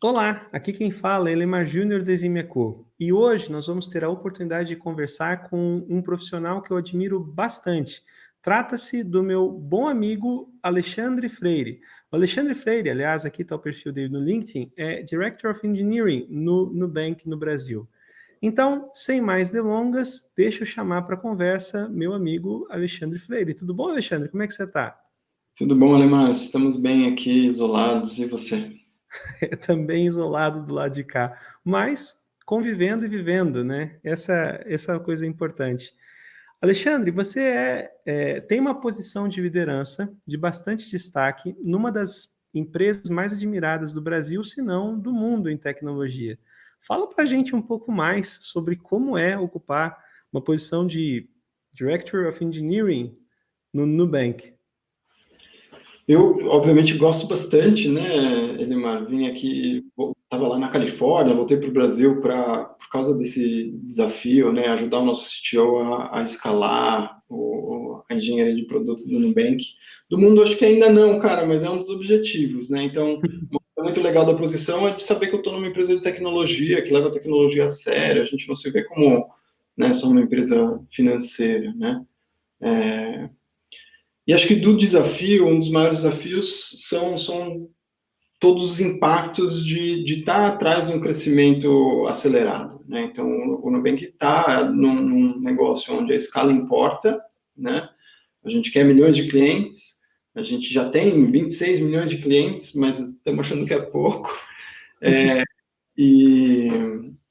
Olá, aqui quem fala é Elemar Júnior da Eximiaco. E hoje nós vamos ter a oportunidade de conversar com um profissional que eu admiro bastante. Trata-se do meu bom amigo Alexandre Freire. O Alexandre Freire, aliás, aqui está o perfil dele no LinkedIn, é Director of Engineering no Nubank no Brasil. Então, sem mais delongas, deixa eu chamar para a conversa meu amigo Alexandre Freire. Tudo bom, Alexandre? Como é que você está? Tudo bom, Alemar? Estamos bem aqui, isolados, e você? Também isolado do lado de cá, mas convivendo e vivendo, né? Essa é uma coisa importante. Alexandre, você tem uma posição de liderança de bastante destaque numa das empresas mais admiradas do Brasil, se não do mundo em tecnologia. Fala para a gente um pouco mais sobre como é ocupar uma posição de Director of Engineering no Nubank. Eu, obviamente, gosto bastante, né, Elimar? Vim aqui, estava lá na Califórnia, voltei para o Brasil por causa desse desafio, né, ajudar o nosso CTO a escalar a engenharia de produtos do Nubank. Do mundo, acho que ainda não, cara, mas é um dos objetivos, né? Então, uma coisa muito legal da posição é de saber que eu estou numa empresa de tecnologia, que leva a tecnologia a sério, a gente não se vê como, né, só uma empresa financeira, né? E acho que do desafio, um dos maiores desafios são todos os impactos de estar atrás de um crescimento acelerado, né? Então, o Nubank está num negócio onde a escala importa, né? A gente quer milhões de clientes, a gente já tem 26 milhões de clientes, mas estamos achando que é pouco. E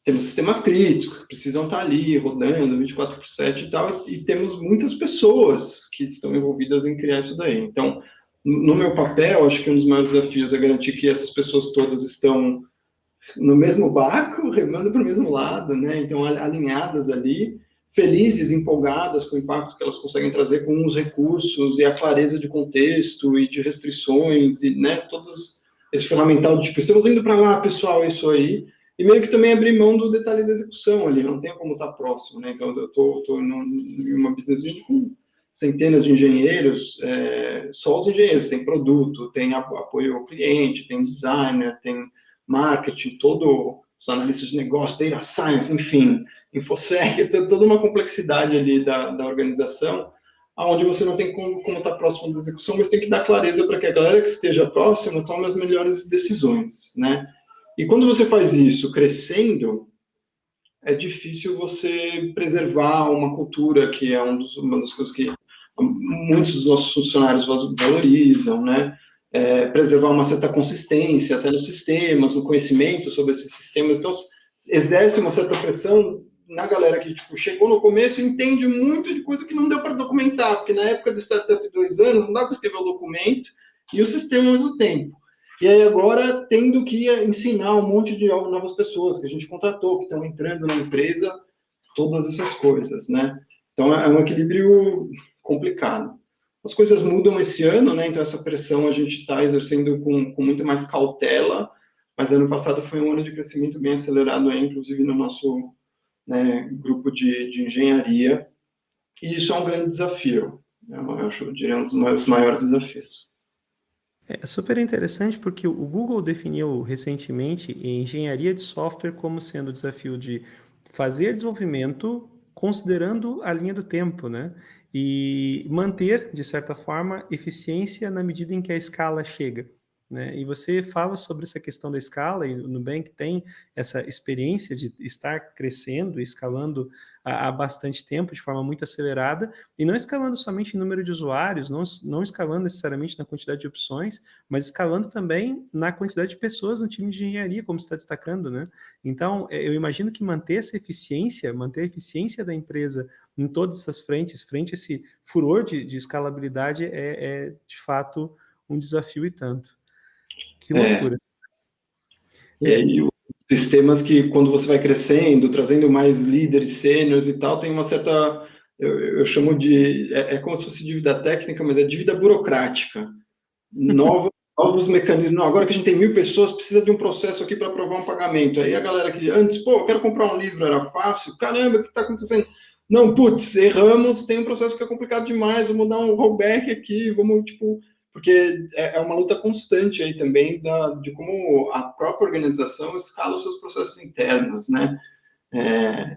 temos sistemas críticos que precisam estar ali rodando 24 por 7 e tal, e temos muitas pessoas que estão envolvidas em criar isso daí. Então, no meu papel, acho que um dos maiores desafios é garantir que essas pessoas todas estão no mesmo barco, remando para o mesmo lado, né? Então, alinhadas ali, felizes, empolgadas com o impacto que elas conseguem trazer com os recursos e a clareza de contexto e de restrições e, né, todos esse ferramental de, tipo, estamos indo para lá, pessoal, é isso aí. E meio que também abrir mão do detalhe da execução ali, não tem como estar próximo, né? Então, eu estou em uma business unit com centenas de engenheiros, só os engenheiros, tem produto, tem apoio ao cliente, tem designer, tem marketing, todos os analistas de negócio, data science, enfim, infosec, toda uma complexidade ali da organização, onde você não tem como estar próximo da execução, mas tem que dar clareza para que a galera que esteja próxima tome as melhores decisões, né? E quando você faz isso crescendo, é difícil você preservar uma cultura que é uma das coisas que muitos dos nossos funcionários valorizam, né? Preservar uma certa consistência até nos sistemas, no conhecimento sobre esses sistemas. Então, exerce uma certa pressão na galera que tipo, chegou no começo e entende muito de coisa que não deu para documentar, porque na época de startup de 2 anos não dá para escrever o documento e o sistema ao mesmo tempo. E aí agora tendo que ensinar um monte de novas pessoas que a gente contratou, que estão entrando na empresa, todas essas coisas, né? Então é um equilíbrio complicado. As coisas mudam esse ano, né? Então essa pressão a gente está exercendo com muito mais cautela, mas ano passado foi um ano de crescimento bem acelerado, aí, inclusive no nosso, né, grupo de engenharia, e isso é um grande desafio. Eu acho, eu diria, um dos maiores desafios. É super interessante porque o Google definiu recentemente engenharia de software como sendo o desafio de fazer desenvolvimento considerando a linha do tempo, né? E manter, de certa forma, eficiência na medida em que a escala chega, né? E você fala sobre essa questão da escala, e o Nubank tem essa experiência de estar crescendo, escalando há bastante tempo, de forma muito acelerada, e não escalando somente em número de usuários, não escalando necessariamente na quantidade de opções, mas escalando também na quantidade de pessoas no time de engenharia, como você está destacando, né? Então, eu imagino que manter essa eficiência, manter a eficiência da empresa em todas essas frentes, frente a esse furor de escalabilidade, de fato um desafio e tanto. Que É, loucura. e É, aí os sistemas que, quando você vai crescendo, trazendo mais líderes, sêniores e tal, tem uma certa, eu chamo de, é como se fosse dívida técnica, mas é dívida burocrática. Novos mecanismos. Não, agora que a gente tem 1.000 pessoas, precisa de um processo aqui para aprovar um pagamento. Aí a galera que antes, pô, eu quero comprar um livro, era fácil. Caramba, o que está acontecendo? Não, putz, erramos, tem um processo que é complicado demais, vamos dar um rollback aqui, vamos, tipo, porque é uma luta constante aí também de como a própria organização escala os seus processos internos, né? É,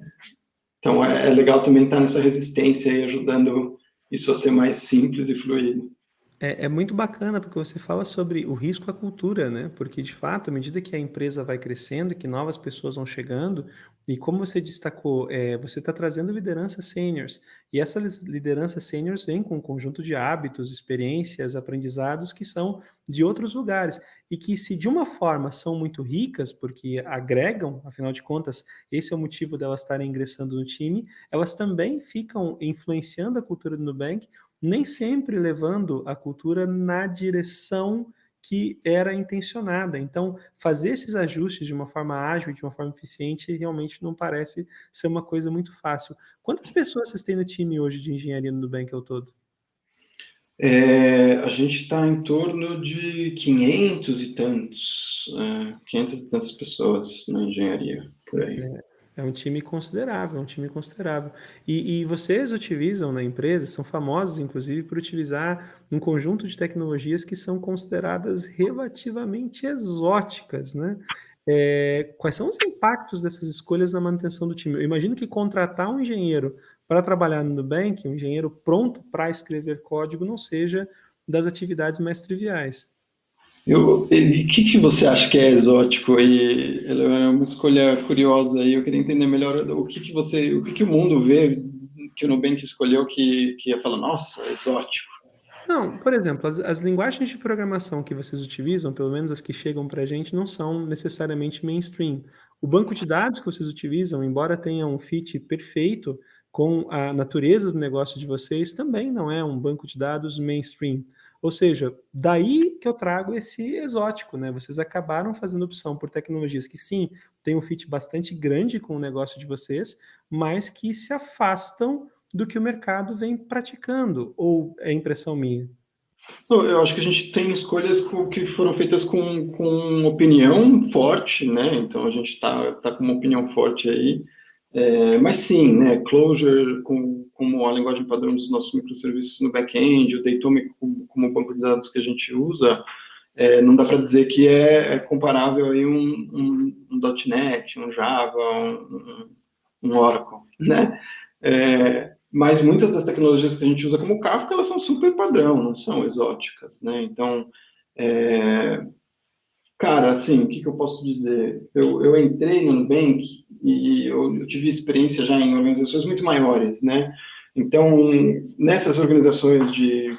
então é legal também estar nessa resistência e ajudando isso a ser mais simples e fluido. É muito bacana porque você fala sobre o risco à cultura, né? Porque, de fato, à medida que a empresa vai crescendo e que novas pessoas vão chegando, e como você destacou, você está trazendo lideranças seniors, e essas lideranças seniors vêm com um conjunto de hábitos, experiências, aprendizados que são de outros lugares, e que, se de uma forma são muito ricas, porque agregam, afinal de contas, esse é o motivo delas estarem ingressando no time, elas também ficam influenciando a cultura do Nubank, nem sempre levando a cultura na direção que era intencionada. Então, fazer esses ajustes de uma forma ágil, de uma forma eficiente, realmente não parece ser uma coisa muito fácil. Quantas pessoas vocês têm no time hoje de engenharia no Nubank ao todo? A gente está em torno de 500 e tantos, 500 e tantas pessoas na engenharia, por aí. É um time considerável, é um time considerável. E vocês utilizam na empresa, são famosos, inclusive, por utilizar um conjunto de tecnologias que são consideradas relativamente exóticas, né? Quais são os impactos dessas escolhas na manutenção do time? Eu imagino que contratar um engenheiro para trabalhar no Nubank, um engenheiro pronto para escrever código, não seja das atividades mais triviais. E o que você acha que é exótico? E é uma escolha curiosa aí. Eu queria entender melhor o que o mundo vê que o Nubank escolheu que ia falar, nossa, exótico. Não, por exemplo, as linguagens de programação que vocês utilizam, pelo menos as que chegam para a gente, não são necessariamente mainstream. O banco de dados que vocês utilizam, embora tenha um fit perfeito com a natureza do negócio de vocês, também não é um banco de dados mainstream. Ou seja, daí que eu trago esse exótico, né? Vocês acabaram fazendo opção por tecnologias que, sim, têm um fit bastante grande com o negócio de vocês, mas que se afastam do que o mercado vem praticando, ou é impressão minha? Não, eu acho que a gente tem escolhas que foram feitas com opinião forte, né? Então a gente tá com uma opinião forte aí. Mas sim, né? Clojure como a linguagem padrão dos nossos microserviços no back-end, o Datomic como banco de dados que a gente usa, não dá para dizer que é comparável aí um .NET, um Java, um Oracle, né? Mas muitas das tecnologias que a gente usa como Kafka, elas são super padrão, não são exóticas, né? Então, cara, assim, o que eu posso dizer? Eu entrei no Nubank e eu tive experiência já em organizações muito maiores, né? Então, nessas organizações de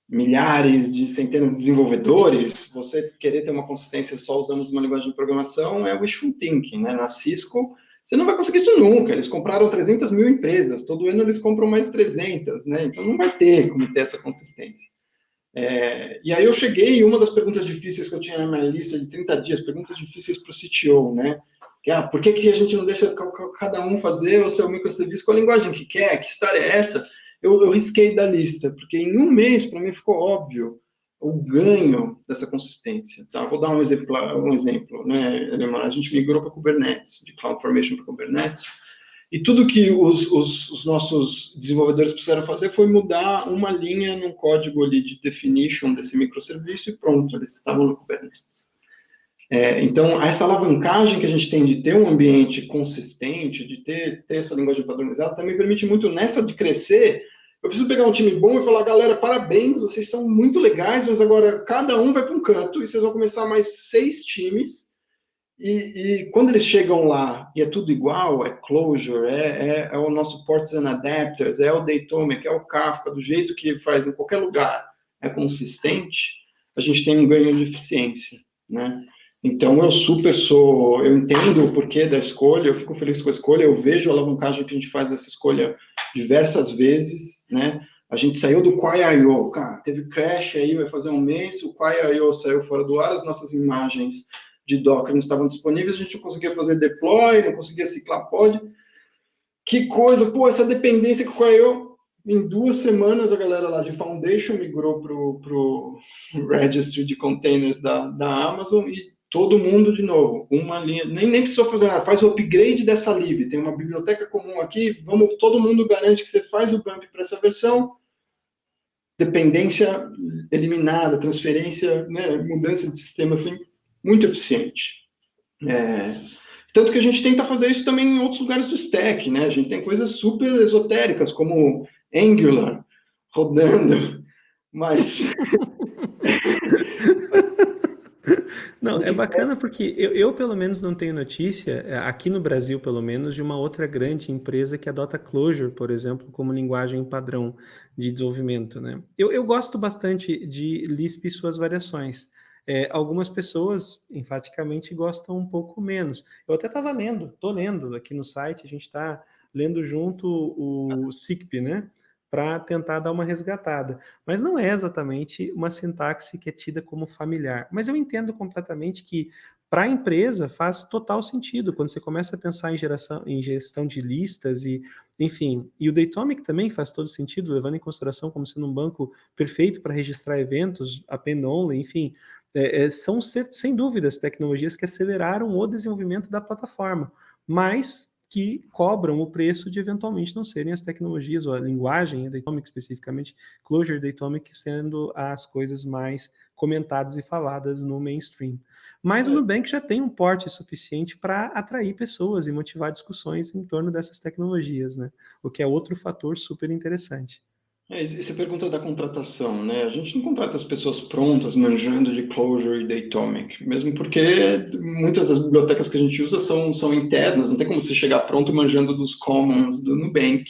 milhares, de centenas de desenvolvedores, você querer ter uma consistência só usando uma linguagem de programação é wishful thinking, né? Na Cisco, você não vai conseguir isso nunca. Eles compraram 300 mil empresas, todo ano eles compram mais 300, né? Então não vai ter como ter essa consistência. E aí eu cheguei, e uma das perguntas difíceis que eu tinha na minha lista de 30 dias, perguntas difíceis para o CTO, né? Por que a gente não deixa cada um fazer o seu microserviço com a linguagem que quer? Que história é essa? Eu risquei da lista, porque em um mês, para mim, ficou óbvio o ganho dessa consistência. Tá? Vou dar um exemplo, né? A gente migrou para Kubernetes, de CloudFormation para Kubernetes, e tudo que os nossos desenvolvedores precisaram fazer foi mudar uma linha no código ali de definition desse microserviço e pronto, eles estavam no Kubernetes. Então, essa alavancagem que a gente tem de ter um ambiente consistente, de ter essa linguagem padronizada, também permite muito nessa de crescer. Eu preciso pegar um time bom e falar, galera, parabéns, vocês são muito legais, mas agora cada um vai para um canto e vocês vão começar mais 6 times. E quando eles chegam lá e é tudo igual, é Clojure, é o nosso Ports and Adapters, é o Datomic, é o Kafka, do jeito que faz em qualquer lugar, é consistente, a gente tem um ganho de eficiência, né? Então, eu entendo o porquê da escolha, eu fico feliz com a escolha, eu vejo a alavancagem que a gente faz dessa escolha diversas vezes, né? A gente saiu do Quai.io, cara, teve crash aí, vai fazer um mês, o Quai.io saiu fora do ar, as nossas imagens de Docker não estavam disponíveis, a gente não conseguia fazer deploy, não conseguia ciclar pod. Que coisa, pô, essa dependência que caiu em 2 semanas, a galera lá de Foundation migrou pro registry de containers da Amazon e todo mundo de novo, uma linha, nem precisou fazer nada, faz o upgrade dessa lib, tem uma biblioteca comum aqui, todo mundo garante que você faz o bump para essa versão, dependência eliminada, transferência, né, mudança de sistema, assim, muito eficiente. Tanto que a gente tenta fazer isso também em outros lugares do stack, né? A gente tem coisas super esotéricas, como Angular rodando, mas... Não, é bacana porque eu, pelo menos não tenho notícia, aqui no Brasil pelo menos, de uma outra grande empresa que adota Clojure, por exemplo, como linguagem padrão de desenvolvimento, né? Eu gosto bastante de Lisp e suas variações. Algumas pessoas, enfaticamente, gostam um pouco menos. Eu até estava lendo, estou lendo aqui no site, a gente está lendo junto o SICP, né? Para tentar dar uma resgatada. Mas não é exatamente uma sintaxe que é tida como familiar. Mas eu entendo completamente que para a empresa faz total sentido quando você começa a pensar em gestão de listas e, enfim, e o Datomic também faz todo sentido, levando em consideração como sendo um banco perfeito para registrar eventos, append-only, enfim, são sem dúvidas tecnologias que aceleraram o desenvolvimento da plataforma, mas que cobram o preço de eventualmente não serem as tecnologias ou a linguagem, a Datomic especificamente, Clojure Datomic sendo as coisas mais comentadas e faladas no mainstream. Mas o Nubank já tem um porte suficiente para atrair pessoas e motivar discussões em torno dessas tecnologias, né? O que é outro fator super interessante. E você pergunta da contratação, né? A gente não contrata as pessoas prontas, manjando de Clojure e Datomic, mesmo porque muitas das bibliotecas que a gente usa são internas, não tem como você chegar pronto manjando dos commons do Nubank,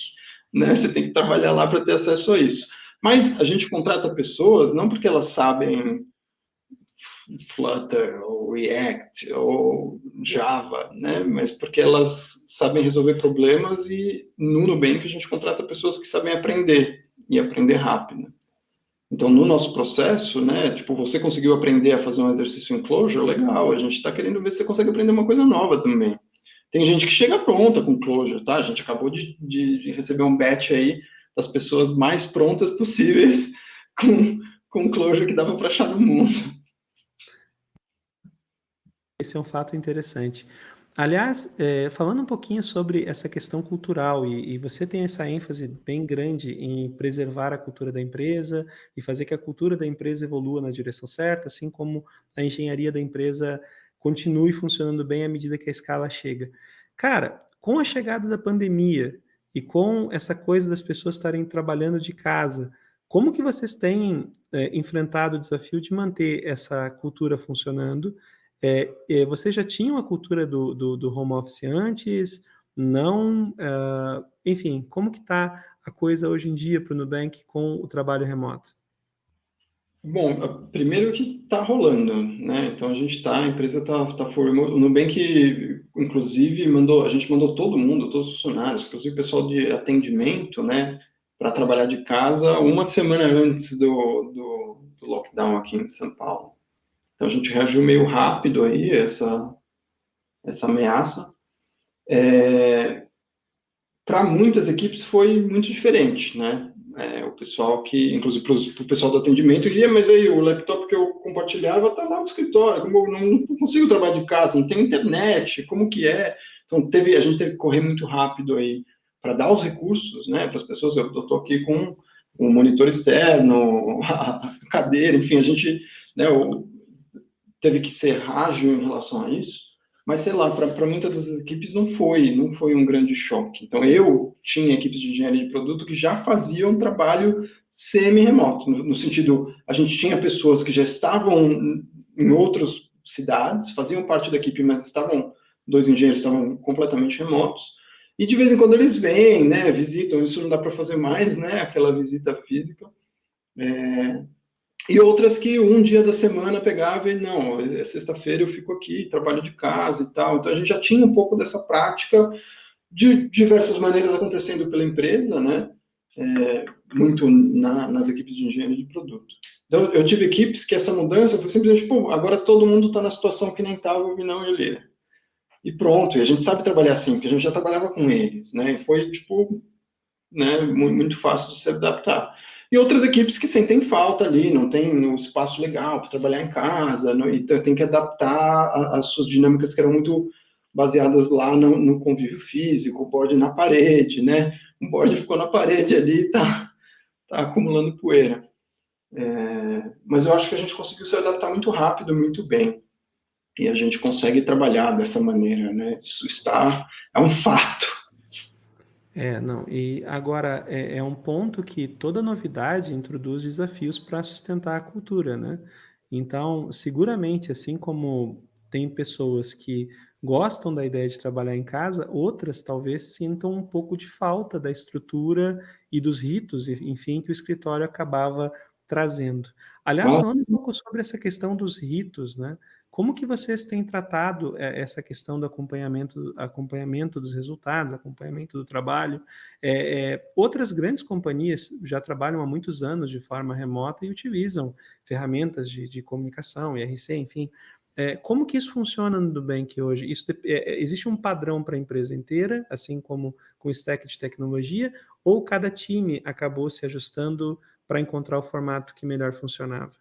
né? Você tem que trabalhar lá para ter acesso a isso. Mas a gente contrata pessoas não porque elas sabem Flutter, ou React, ou Java, né? Mas porque elas sabem resolver problemas e no Nubank a gente contrata pessoas que sabem aprender e aprender rápido. Então, no nosso processo, né, tipo, você conseguiu aprender a fazer um exercício em Clojure, legal, a gente está querendo ver se você consegue aprender uma coisa nova também. Tem gente que chega pronta com Clojure, tá? A gente acabou de receber um batch aí das pessoas mais prontas possíveis com Clojure que dava para achar no mundo. Esse é um fato interessante. Aliás, falando um pouquinho sobre essa questão cultural, e você tem essa ênfase bem grande em preservar a cultura da empresa e fazer que a cultura da empresa evolua na direção certa, assim como a engenharia da empresa continue funcionando bem à medida que a escala chega. Cara, com a chegada da pandemia e com essa coisa das pessoas estarem trabalhando de casa, como que vocês têm enfrentado o desafio de manter essa cultura funcionando? Você já tinha uma cultura do home office antes? Não? Enfim, como que está a coisa hoje em dia para o Nubank com o trabalho remoto? Bom, primeiro que está rolando, né? Então a empresa tá formando. O Nubank, inclusive, a gente mandou todo mundo, todos os funcionários, inclusive o pessoal de atendimento, né, para trabalhar de casa uma semana antes do lockdown aqui em São Paulo. Então a gente reagiu meio rápido aí a essa ameaça. Para muitas equipes foi muito diferente, né? O pessoal que, inclusive para o pessoal do atendimento, queria, mas aí o laptop que eu compartilhava está lá no escritório, como eu não consigo trabalhar de casa, não tem internet, como que é? Então a gente teve que correr muito rápido aí para dar os recursos, né, para as pessoas. Eu estou aqui com um monitor externo, a cadeira, enfim, a gente, né, teve que ser ágil em relação a isso. Mas, sei lá, para muitas das equipes não foi um grande choque. Então, eu tinha equipes de engenharia de produto que já faziam um trabalho semi-remoto, no sentido, a gente tinha pessoas que já estavam em outras cidades, faziam parte da equipe, mas dois engenheiros estavam completamente remotos, e de vez em quando eles vêm, né, visitam, isso não dá para fazer mais, né, aquela visita física, e outras que um dia da semana pegava e, não, é sexta-feira eu fico aqui, trabalho de casa e tal. Então, a gente já tinha um pouco dessa prática de diversas maneiras acontecendo pela empresa, né? Muito nas equipes de engenharia de produto. Então, eu tive equipes que essa mudança foi simplesmente, pô, agora todo mundo está na situação que nem estava o Vinão e o Lira. E pronto, e a gente sabe trabalhar assim, porque a gente já trabalhava com eles, né? E foi, tipo, né, muito fácil de se adaptar. E outras equipes que sentem falta ali, não tem um espaço legal para trabalhar em casa, então tem que adaptar as suas dinâmicas que eram muito baseadas lá no convívio físico, o board na parede, né? O board ficou na parede ali e tá acumulando poeira. Mas eu acho que a gente conseguiu se adaptar muito rápido, muito bem. E a gente consegue trabalhar dessa maneira, né? Isso é um fato. Não, e agora é um ponto que toda novidade introduz desafios para sustentar a cultura, né? Então, seguramente, assim como tem pessoas que gostam da ideia de trabalhar em casa, outras talvez sintam um pouco de falta da estrutura e dos ritos, enfim, que o escritório acabava trazendo. Aliás, Ah, falando um pouco sobre essa questão dos ritos, né? Como que vocês têm tratado essa questão do acompanhamento dos resultados, acompanhamento do trabalho? Outras grandes companhias já trabalham há muitos anos de forma remota e utilizam ferramentas de comunicação, IRC, enfim. Como que isso funciona no Nubank hoje? Existe um padrão para a empresa inteira, assim como com o stack de tecnologia, ou cada time acabou se ajustando para encontrar o formato que melhor funcionava?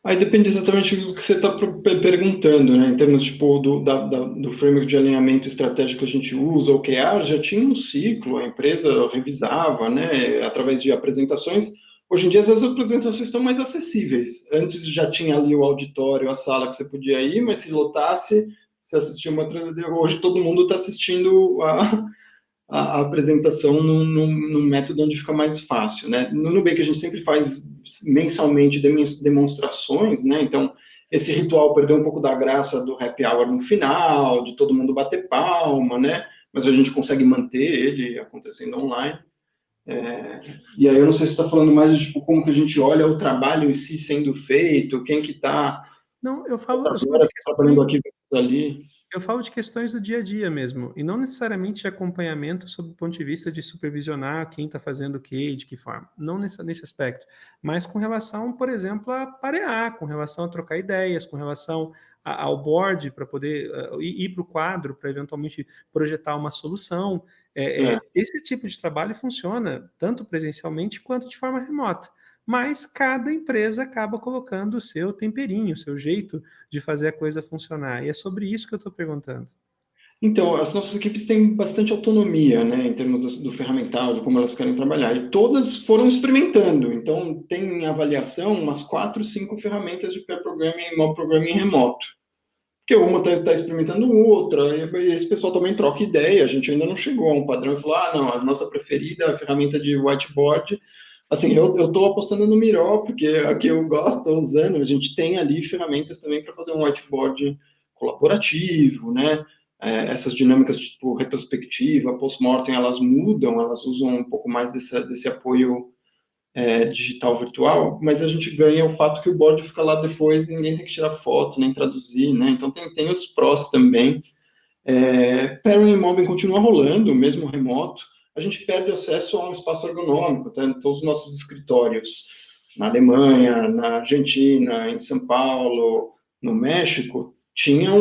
aí depende exatamente do que você está perguntando, né? Em termos tipo, do framework de alinhamento estratégico que a gente usa, o OKR já tinha um ciclo, a empresa revisava, né, através de apresentações. Hoje em dia, as apresentações estão mais acessíveis. Antes já tinha ali o auditório, a sala que você podia ir, mas se lotasse, você assistia uma. Hoje todo mundo está assistindo a apresentação num método onde fica mais fácil, né? No Nubank a gente sempre faz mensalmente demonstrações, né? Então, esse ritual perdeu um pouco da graça do happy hour no final, de todo mundo bater palma, né? Mas a gente consegue manter ele acontecendo online. E aí eu não sei se está falando mais de tipo, como que a gente olha o trabalho em si sendo feito, quem que está Não, eu falo de trabalhando questões aqui ali. Eu falo de questões do dia a dia mesmo, e não necessariamente de acompanhamento sob o ponto de vista de supervisionar quem está fazendo o quê e de que forma. Não nesse aspecto, mas com relação, por exemplo, a parear, com relação a trocar ideias, com relação ao board para poder ir para o quadro, para eventualmente projetar uma solução. É. Esse tipo de trabalho funciona tanto presencialmente quanto de forma remota. Mas cada empresa acaba colocando o seu temperinho, o seu jeito de fazer a coisa funcionar. E é sobre isso que eu estou perguntando. Então, as nossas equipes têm bastante autonomia, né, em termos do ferramental, de como elas querem trabalhar, e todas foram experimentando. Então, tem em avaliação umas 4, 5 ferramentas de pair programming e mob programming remoto. Porque uma está experimentando outra, e esse pessoal também troca ideia, a gente ainda não chegou a um padrão e falou, não, a nossa preferida é a ferramenta de whiteboard. Assim, eu estou apostando no Miro, porque a que eu gosto, estou usando, a gente tem ali ferramentas também para fazer um whiteboard colaborativo, né? Essas dinâmicas tipo retrospectiva, post-mortem, elas mudam, elas usam um pouco mais desse apoio digital virtual, mas a gente ganha o fato que o board fica lá depois, ninguém tem que tirar foto, nem traduzir, né? Então tem os prós também. Pairing e mobbing continua rolando, mesmo remoto. A gente perde acesso a um espaço ergonômico, tá? Em todos os nossos escritórios, na Alemanha, na Argentina, em São Paulo, no México, tinham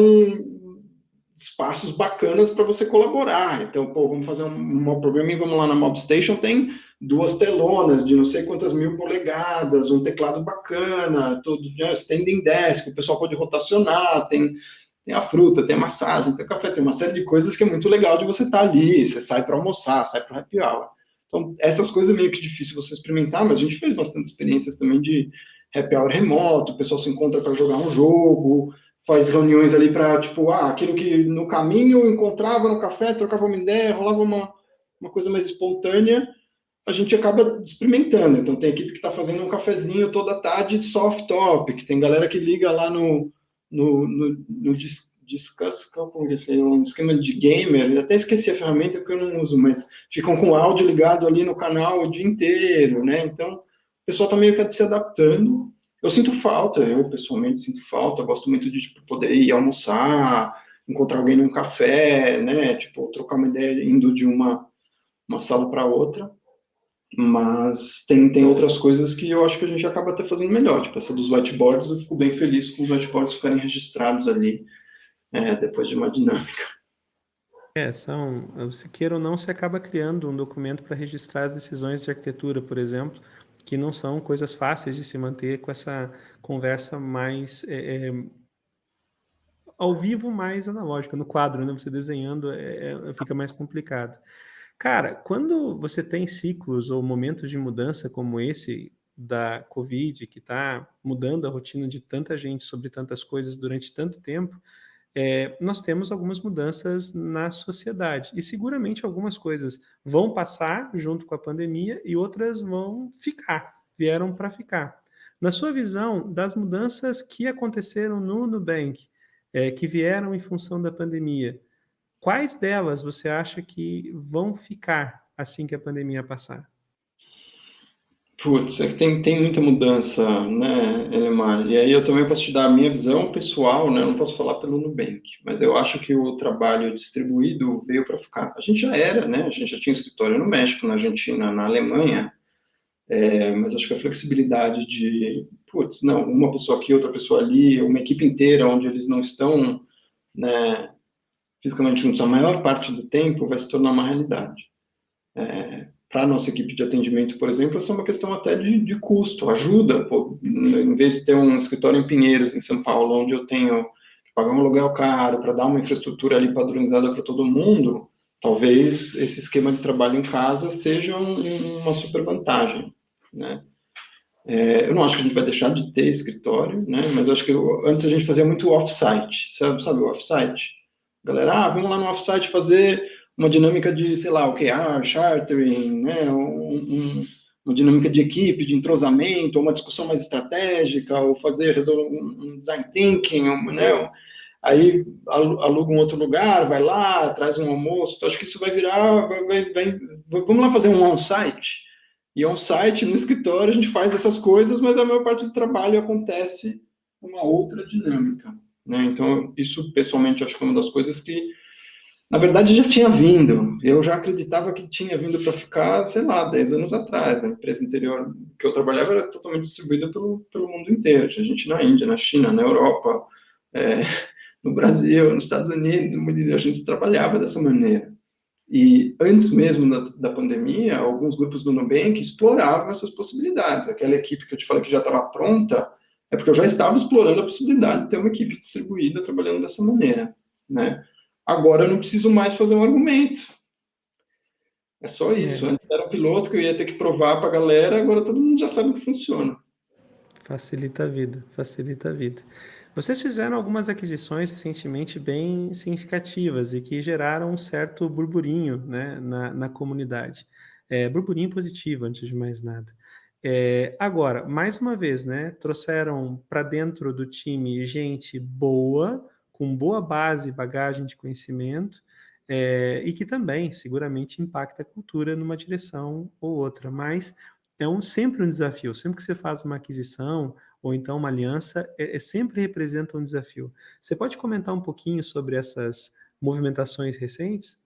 espaços bacanas para você colaborar. Então, pô, vamos fazer um mob programming, vamos lá na Mobstation, tem 2 telonas de não sei quantas mil polegadas, um teclado bacana, tudo, né, standing desk, o pessoal pode rotacionar, tem a fruta, tem a massagem, tem o café, tem uma série de coisas que é muito legal de você estar ali, você sai para almoçar, sai para happy hour. Então, essas coisas é meio que difícil você experimentar, mas a gente fez bastante experiências também de happy hour remoto, o pessoal se encontra para jogar um jogo, faz reuniões ali para, tipo, aquilo que no caminho encontrava no café, trocava uma ideia, rolava uma coisa mais espontânea, a gente acaba experimentando. Então, tem equipe que está fazendo um cafezinho toda tarde de soft topic, tem galera que liga lá no Discuss, como que é, um esquema de gamer, eu até esqueci a ferramenta porque eu não uso, mas ficam com o áudio ligado ali no canal o dia inteiro, né? Então, o pessoal está meio que se adaptando. Eu sinto falta, eu pessoalmente sinto falta, eu gosto muito de tipo, poder ir almoçar, encontrar alguém num café, né? Tipo, trocar uma ideia indo de uma sala para outra. Mas tem outras coisas que eu acho que a gente acaba até fazendo melhor. Tipo, essa dos whiteboards, eu fico bem feliz com os whiteboards ficarem registrados ali depois de uma dinâmica. Se queira ou não, você acaba criando um documento para registrar as decisões de arquitetura, por exemplo, que não são coisas fáceis de se manter com essa conversa mais ao vivo, mais analógica, no quadro, né? Você desenhando fica mais complicado. Cara, quando você tem ciclos ou momentos de mudança como esse, da Covid, que está mudando a rotina de tanta gente sobre tantas coisas durante tanto tempo, nós temos algumas mudanças na sociedade. E seguramente algumas coisas vão passar junto com a pandemia e outras vão ficar, vieram para ficar. Na sua visão, das mudanças que aconteceram no Nubank, que vieram em função da pandemia, quais delas você acha que vão ficar assim que a pandemia passar? Putz, é que tem muita mudança, né, Elemar? E aí eu também posso te dar a minha visão pessoal, né? Eu não posso falar pelo Nubank, mas eu acho que o trabalho distribuído veio para ficar. A gente já era, né? A gente já tinha escritório no México, na Argentina, na Alemanha, mas acho que a flexibilidade de, putz, não, uma pessoa aqui, outra pessoa ali, uma equipe inteira onde eles não estão, né, fisicamente juntos a maior parte do tempo vai se tornar uma realidade. Para a nossa equipe de atendimento, por exemplo, essa é uma questão até de custo, ajuda. Pô, em vez de ter um escritório em Pinheiros, em São Paulo, onde eu tenho que pagar um aluguel caro para dar uma infraestrutura ali padronizada para todo mundo, talvez esse esquema de trabalho em casa seja uma super vantagem, né? Eu não acho que a gente vai deixar de ter escritório, né? Mas eu acho que antes a gente fazia muito off-site, sabe o off-site? Galera, vamos lá no off-site fazer uma dinâmica de, sei lá, OKR, chartering, né? Uma dinâmica de equipe, de entrosamento, ou uma discussão mais estratégica, ou fazer um design thinking, né? Aí aluga um outro lugar, vai lá, traz um almoço. Então, acho que isso vai virar, vamos lá fazer um on-site. E on-site, no escritório, a gente faz essas coisas, mas a maior parte do trabalho acontece uma outra dinâmica, né? Então, isso, pessoalmente, acho que é uma das coisas que, na verdade, já tinha vindo. Eu já acreditava que tinha vindo para ficar, sei lá, 10 anos atrás. A empresa interior que eu trabalhava era totalmente distribuída pelo mundo inteiro. Tinha gente na Índia, na China, na Europa, no Brasil, nos Estados Unidos. A gente trabalhava dessa maneira. E antes mesmo da pandemia, alguns grupos do Nubank exploravam essas possibilidades. Aquela equipe que eu te falei que já estava pronta, é porque eu já estava explorando a possibilidade de ter uma equipe distribuída trabalhando dessa maneira, né? Agora eu não preciso mais fazer um argumento. É só isso. É, Antes era um piloto que eu ia ter que provar para a galera, agora todo mundo já sabe que funciona. facilita a vida, facilita a vida. Vocês fizeram algumas aquisições recentemente bem significativas e que geraram um certo burburinho, né, na comunidade. Burburinho positivo, antes de mais nada. Agora, mais uma vez, né, trouxeram para dentro do time gente boa, com boa base e bagagem de conhecimento, e que também seguramente impacta a cultura numa direção ou outra, mas sempre um desafio. Sempre que você faz uma aquisição ou então uma aliança, sempre representa um desafio. Você pode comentar um pouquinho sobre essas movimentações recentes?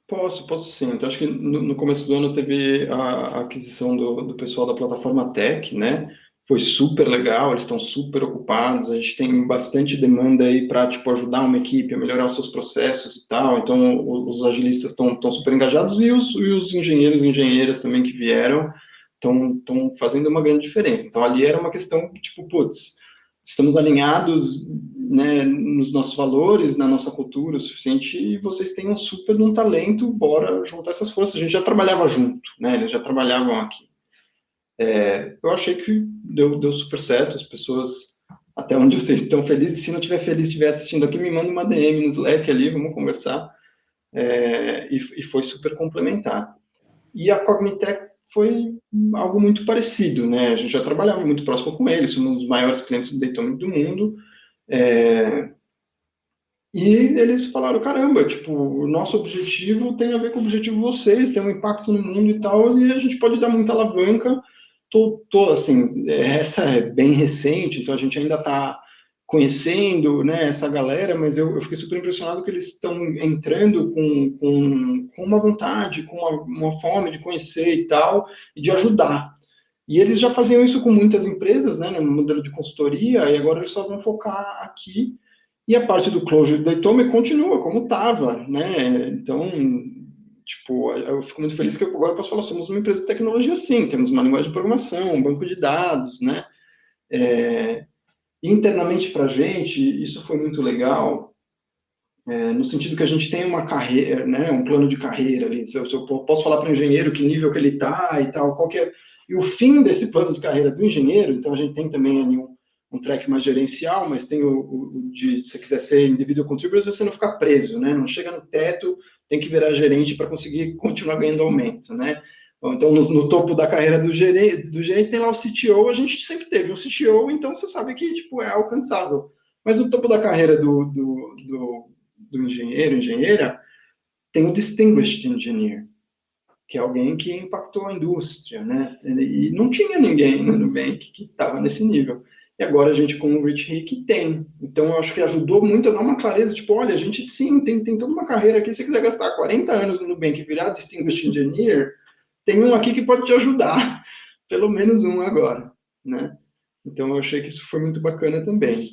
Posso sim. Então, acho que no começo do ano teve a aquisição do pessoal da plataforma Tech, né? Foi super legal, eles estão super ocupados, a gente tem bastante demanda aí para, tipo, ajudar uma equipe a melhorar os seus processos e tal. Então, os agilistas estão super engajados e os engenheiros e engenheiras também que vieram estão fazendo uma grande diferença. Então, ali era uma questão, tipo, putz, estamos alinhados, né, nos nossos valores, na nossa cultura o suficiente, e vocês têm um super de um talento, bora juntar essas forças. A gente já trabalhava junto, né, eles já trabalhavam aqui. Eu achei que deu super certo, as pessoas, até onde vocês estão felizes, se não estiver feliz, estiver assistindo aqui, me manda uma DM no Slack ali, vamos conversar, e foi super complementar. E a Cognitec foi algo muito parecido, né? A gente já trabalhava muito próximo com eles, somos um dos maiores clientes do Datomic do mundo. E eles falaram, caramba, tipo, o nosso objetivo tem a ver com o objetivo de vocês, tem um impacto no mundo e tal, e a gente pode dar muita alavanca. Assim, essa é bem recente, então a gente ainda está conhecendo, né, essa galera, mas eu fiquei super impressionado que eles estão entrando com uma vontade, com uma fome de conhecer e tal, e de ajudar. E eles já faziam isso com muitas empresas, né, no modelo de consultoria, e agora eles só vão focar aqui. E a parte do Clojure da Itomi continua como estava, né? Então, tipo, eu fico muito feliz que agora eu posso falar, somos uma empresa de tecnologia sim, temos uma linguagem de programação, um banco de dados, né? Internamente para a gente, isso foi muito legal, no sentido que a gente tem uma carreira, né? Um plano de carreira ali. Se eu posso falar para o engenheiro que nível que ele está e tal, qual que é. E o fim desse plano de carreira do engenheiro, então a gente tem também ali um track mais gerencial, mas tem o de, se você quiser ser individual contributor, você não ficar preso, né? Não chega no teto, tem que virar gerente para conseguir continuar ganhando aumento, né? Então, no topo da carreira do gerente tem lá o CTO, a gente sempre teve um CTO, então você sabe que tipo, é alcançável. Mas no topo da carreira do engenheiro, engenheira, tem o Distinguished Engineer, que é alguém que impactou a indústria, né? E não tinha ninguém no Nubank que estava nesse nível. E agora a gente, com o Rich Rick, tem. Então, eu acho que ajudou muito a dar uma clareza, tipo, olha, a gente sim, tem toda uma carreira aqui, se você quiser gastar 40 anos no Nubank e virar Distinguished Engineer, tem um aqui que pode te ajudar, pelo menos um agora, né? Então, eu achei que isso foi muito bacana também.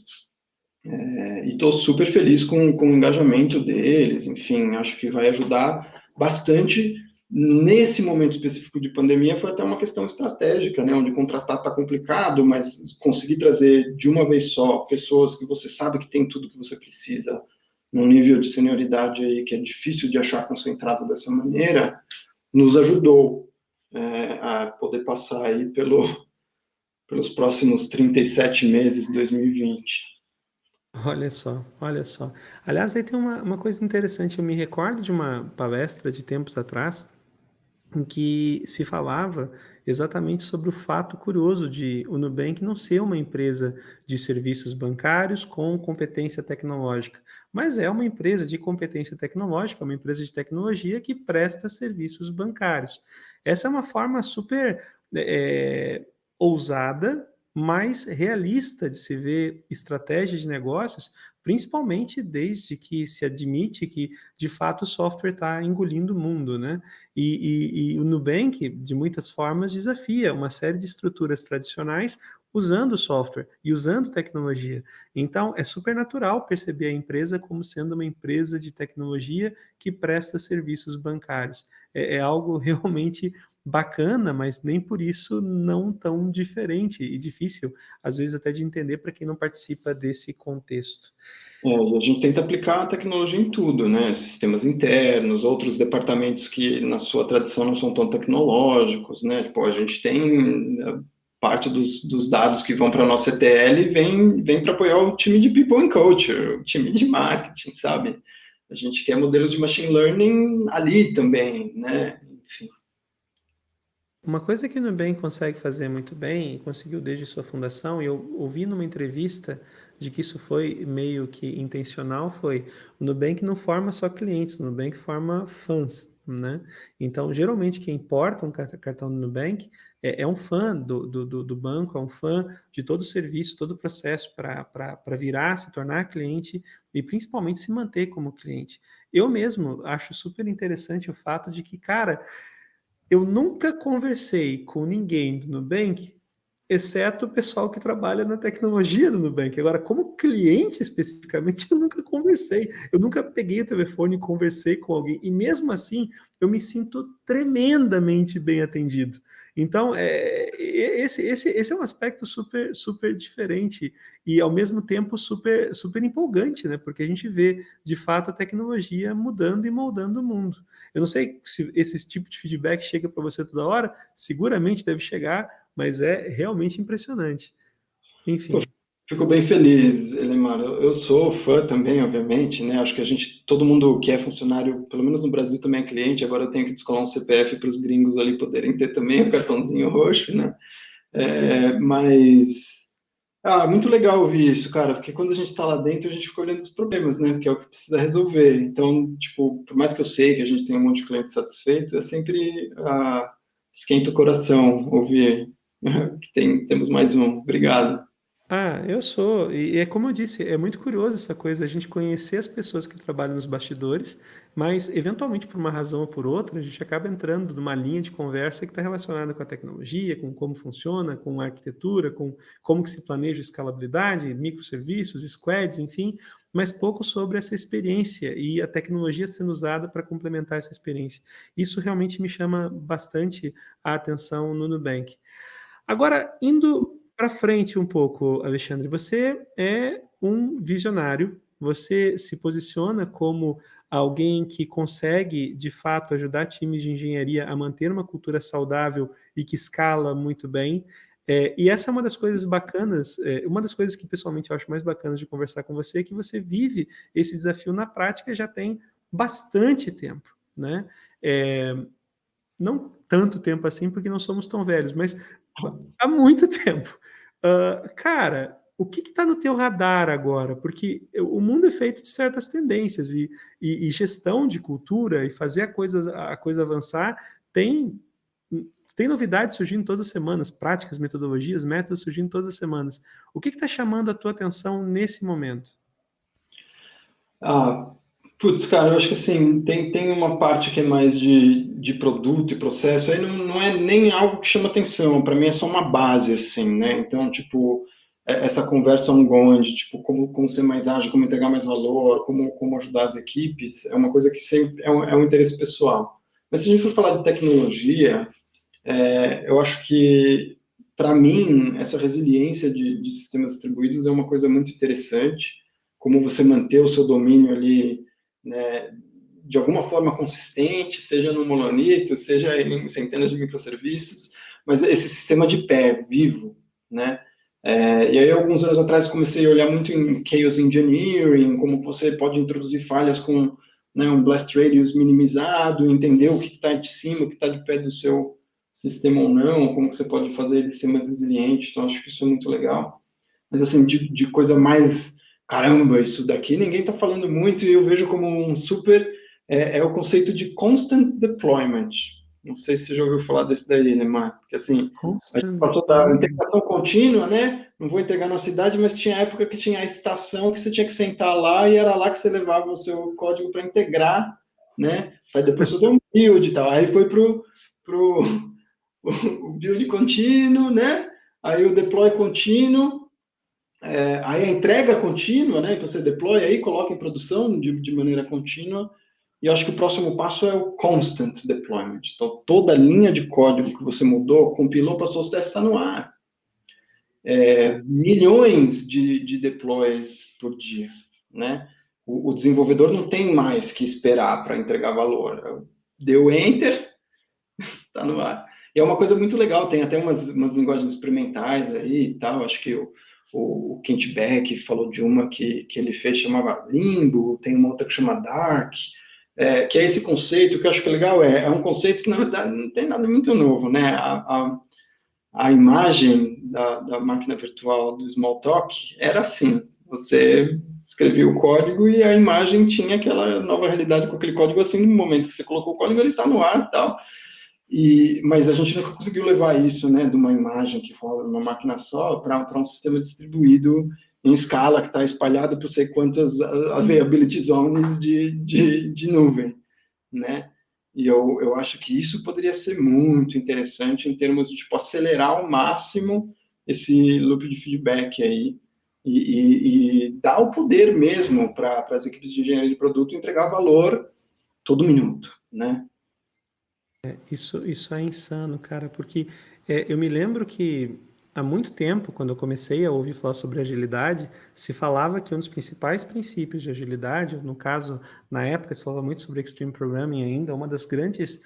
E estou super feliz com o engajamento deles, enfim, acho que vai ajudar bastante. Nesse momento específico de pandemia, foi até uma questão estratégica, né? Onde contratar está complicado, mas conseguir trazer de uma vez só pessoas que você sabe que tem tudo que você precisa, num nível de senioridade aí que é difícil de achar concentrado dessa maneira, nos ajudou a poder passar aí pelos próximos 37 meses de 2020. Olha só, olha só. Aliás, aí tem uma coisa interessante. Eu me recordo de uma palestra de tempos atrás, em que se falava exatamente sobre o fato curioso de o Nubank não ser uma empresa de serviços bancários com competência tecnológica, mas é uma empresa de competência tecnológica, uma empresa de tecnologia que presta serviços bancários. Essa é uma forma super ousada, mais realista de se ver estratégia de negócios, principalmente desde que se admite que, de fato, o software está engolindo o mundo, né? E o Nubank, de muitas formas, desafia uma série de estruturas tradicionais usando software e usando tecnologia. Então, é super natural perceber a empresa como sendo uma empresa de tecnologia que presta serviços bancários. É algo realmente bacana, mas nem por isso não tão diferente e difícil, às vezes até de entender para quem não participa desse contexto. E a gente tenta aplicar a tecnologia em tudo, né? Sistemas internos, outros departamentos que na sua tradição não são tão tecnológicos, né? Pô, a gente tem parte dos dados que vão para a nossa ETL vem para apoiar o time de People and Culture, o time de marketing, sabe? A gente quer modelos de machine learning ali também, né? Enfim. Uma coisa que o Nubank consegue fazer muito bem, e conseguiu desde sua fundação, e eu ouvi numa entrevista de que isso foi meio que intencional, foi o Nubank não forma só clientes, o Nubank forma fãs, né? Então, geralmente, quem importa um cartão do Nubank é um fã do banco, é um fã de todo o serviço, todo o processo para virar, se tornar cliente e principalmente se manter como cliente. Eu mesmo acho super interessante o fato de que, cara, eu nunca conversei com ninguém do Nubank, exceto o pessoal que trabalha na tecnologia do Nubank. Agora, como cliente especificamente, eu nunca conversei. Eu nunca peguei o telefone e conversei com alguém. E mesmo assim, eu me sinto tremendamente bem atendido. Então, esse é um aspecto super, super diferente e, ao mesmo tempo, super, super empolgante, né? Porque a gente vê, de fato, a tecnologia mudando e moldando o mundo. Eu não sei se esse tipo de feedback chega para você toda hora, seguramente deve chegar, mas é realmente impressionante. Eu Enfim. fico bem feliz, Elemar. Eu sou fã também, obviamente, né? Acho que todo mundo que é funcionário, pelo menos no Brasil, também é cliente. Agora eu tenho que descolar um CPF para os gringos ali poderem ter também o cartãozinho roxo, né? Mas muito legal ouvir isso, cara, porque quando a gente está lá dentro, a gente fica olhando os problemas, né? Que é o que precisa resolver. Então, tipo, por mais que eu sei que a gente tem um monte de cliente satisfeito, é sempre esquenta o coração ouvir que temos mais um. Obrigado. Eu sou, e é como eu disse, é muito curioso essa coisa, a gente conhecer as pessoas que trabalham nos bastidores, mas eventualmente por uma razão ou por outra, a gente acaba entrando numa linha de conversa que está relacionada com a tecnologia, com como funciona, com a arquitetura, com como que se planeja escalabilidade, microserviços, squads, enfim, mas pouco sobre essa experiência e a tecnologia sendo usada para complementar essa experiência. Isso realmente me chama bastante a atenção no Nubank. Agora, indo para frente um pouco, Alexandre, você é um visionário, você se posiciona como alguém que consegue, de fato, ajudar times de engenharia a manter uma cultura saudável e que escala muito bem. E essa é uma das coisas bacanas, uma das coisas que pessoalmente eu acho mais bacanas de conversar com você, é que você vive esse desafio na prática já tem bastante tempo, né? É, não tanto tempo assim, porque não somos tão velhos, mas há muito tempo. Cara, o que está no teu radar agora? Porque o mundo é feito de certas tendências e gestão de cultura e fazer a coisa avançar tem, tem novidades surgindo todas as semanas, práticas, metodologias, métodos surgindo todas as semanas. O que está chamando a tua atenção nesse momento? Ah, putz, cara, eu acho que assim, tem uma parte que é mais de produto e processo, aí não é nem algo que chama atenção, para mim é só uma base, assim, né? Então, tipo, essa conversa ongoing, de, tipo, como ser mais ágil, como entregar mais valor, como ajudar as equipes, é uma coisa que sempre é um interesse pessoal. Mas se a gente for falar de tecnologia, eu acho que, para mim, essa resiliência de sistemas distribuídos é uma coisa muito interessante, como você manter o seu domínio ali, né, de alguma forma consistente, seja no monolito, seja em centenas de microserviços, mas esse sistema de pé, vivo, né? E aí, alguns anos atrás, comecei a olhar muito em Chaos Engineering, como você pode introduzir falhas com, né, um blast radius minimizado, entender o que está de cima, o que está de pé do seu sistema ou não, como que você pode fazer ele ser mais resiliente, então acho que isso é muito legal. Mas assim, de coisa mais, caramba, isso daqui ninguém está falando muito e eu vejo como um super, é o conceito de constant deployment. Não sei se você já ouviu falar desse daí, né, Marco? Porque assim, a gente Constant passou da deployment. integração contínua, né? Não vou entregar na cidade, mas tinha época que tinha a estação que você tinha que sentar lá e era lá que você levava o seu código para integrar, né? Para depois fazer um build e tal. Aí foi pro o build contínuo, né? Aí o deploy contínuo, aí a entrega contínua, né? Então você deploy aí, coloca em produção de maneira contínua. E eu acho que o próximo passo é o constant deployment. Então toda linha de código que você mudou, compilou, passou os testes, está no ar. Milhões de deploys por dia, né? O desenvolvedor não tem mais que esperar para entregar valor. Deu enter, está no ar. E é uma coisa muito legal, tem até umas linguagens experimentais aí e tal. Acho que o Kent Beck falou de uma que ele fez, chamava Limbo, tem uma outra que chama Dark, que é esse conceito que eu acho que é legal. É um conceito que, na verdade, não tem nada muito novo, né? A imagem da máquina virtual do Smalltalk era assim: você escrevia o código e a imagem tinha aquela nova realidade com aquele código assim. No momento que você colocou o código, ele está no ar e tal. Mas a gente nunca conseguiu levar isso, né, de uma imagem que rola numa máquina só para um sistema distribuído em escala, que está espalhado por sei quantas availability zones de nuvem, né? E eu acho que isso poderia ser muito interessante em termos de tipo, acelerar ao máximo esse loop de feedback aí e dar o poder mesmo para as equipes de engenharia de produto entregar valor todo minuto, né? Isso é insano, cara, porque eu me lembro que há muito tempo, quando eu comecei a ouvir falar sobre agilidade, se falava que um dos principais princípios de agilidade, no caso, na época se falava muito sobre Extreme Programming ainda, um dos grandes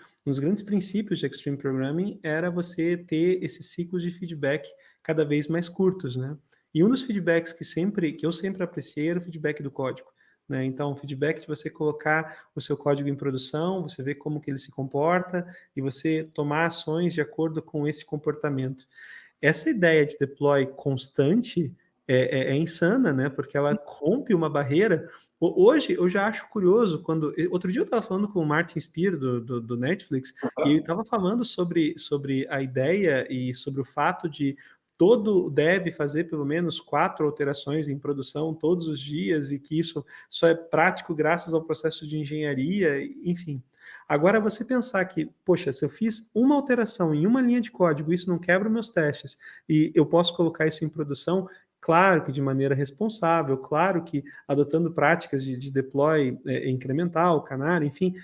princípios de Extreme Programming era você ter esses ciclos de feedback cada vez mais curtos, né? E um dos feedbacks que eu sempre apreciei era o feedback do código. Né? Então, o feedback de você colocar o seu código em produção, você ver como que ele se comporta e você tomar ações de acordo com esse comportamento. Essa ideia de deploy constante é insana, né? Porque ela rompe uma barreira. Hoje eu já acho curioso quando. Outro dia eu estava falando com o Martin Spear do Netflix e ele estava falando sobre a ideia e sobre o fato de todo deve fazer pelo menos 4 alterações em produção todos os dias e que isso só é prático graças ao processo de engenharia, enfim. Agora, você pensar que, poxa, se eu fiz uma alteração em uma linha de código, isso não quebra meus testes, e eu posso colocar isso em produção, claro que de maneira responsável, claro que adotando práticas de deploy incremental, canário, enfim.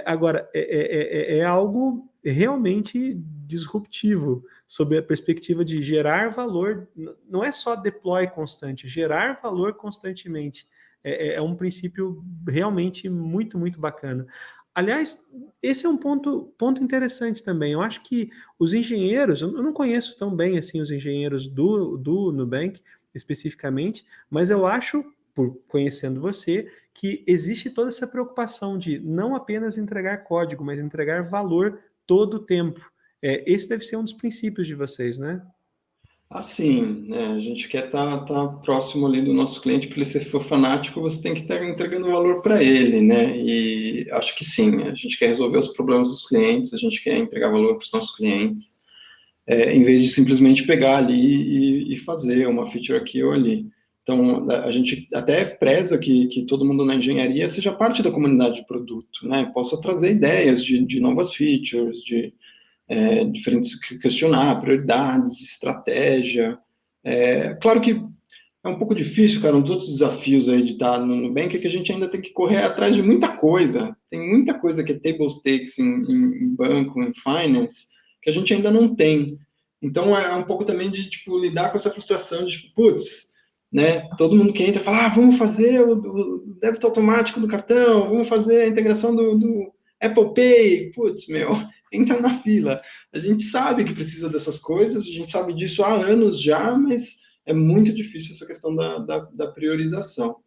Agora, é algo realmente disruptivo, sob a perspectiva de gerar valor, não é só deploy constante, gerar valor constantemente. é um princípio realmente muito, muito bacana. Aliás, esse é um ponto interessante também. Eu acho que os engenheiros, eu não conheço tão bem assim os engenheiros do Nubank especificamente, mas eu acho, por conhecendo você, que existe toda essa preocupação de não apenas entregar código, mas entregar valor todo o tempo. Esse deve ser um dos princípios de vocês, né? Assim, né, a gente quer estar próximo ali do nosso cliente, porque se for fanático, você tem que estar entregando valor para ele, né? E acho que sim, a gente quer resolver os problemas dos clientes, a gente quer entregar valor para os nossos clientes, em vez de simplesmente pegar ali e fazer uma feature aqui ou ali. Então, a gente até preza que todo mundo na engenharia seja parte da comunidade de produto, né? Possa trazer ideias de novas features, diferentes, questionar prioridades, estratégia. Claro que é um pouco difícil, cara, um dos outros desafios aí de estar no Nubank é que a gente ainda tem que correr atrás de muita coisa. Tem muita coisa que é table stakes em banco, em finance, que a gente ainda não tem. Então é um pouco também de tipo, lidar com essa frustração de, tipo, putz, né? Todo mundo que entra fala, vamos fazer o débito automático do cartão, vamos fazer a integração do Apple Pay, putz, meu, entra na fila. A gente sabe que precisa dessas coisas, a gente sabe disso há anos já, mas é muito difícil essa questão da priorização.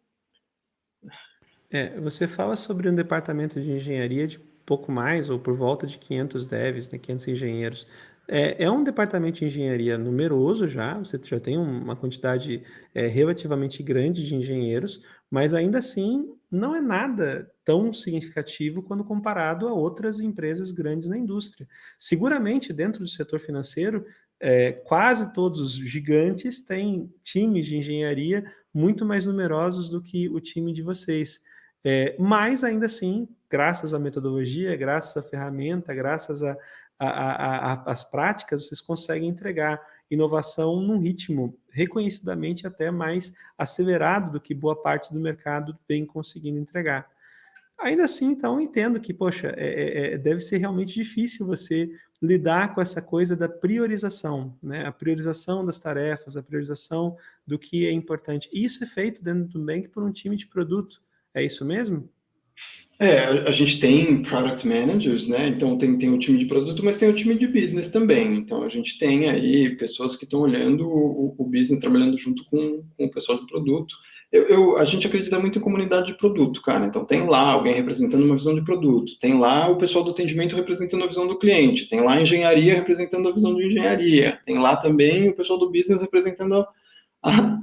Você fala sobre um departamento de engenharia de pouco mais, ou por volta de 500 devs, né, 500 engenheiros. É um departamento de engenharia numeroso já, você já tem uma quantidade relativamente grande de engenheiros, mas ainda assim não é nada tão significativo quando comparado a outras empresas grandes na indústria. Seguramente, dentro do setor financeiro, quase todos os gigantes têm times de engenharia muito mais numerosos do que o time de vocês. Mas ainda assim, graças à metodologia, graças à ferramenta, graças às práticas, vocês conseguem entregar inovação num ritmo reconhecidamente até mais acelerado do que boa parte do mercado vem conseguindo entregar. Ainda assim, então, entendo que, poxa, deve ser realmente difícil você lidar com essa coisa da priorização, né? A priorização das tarefas, a priorização do que é importante. E isso é feito dentro do Nubank por um time de produto. É isso mesmo? A gente tem product managers, né? Então tem o time de produto, mas tem o time de business também. Então a gente tem aí pessoas que estão olhando o business, trabalhando junto com o pessoal do produto. A gente acredita muito em comunidade de produto, cara. Então tem lá alguém representando uma visão de produto, tem lá o pessoal do atendimento representando a visão do cliente, tem lá a engenharia representando a visão de engenharia, tem lá também o pessoal do business representando a,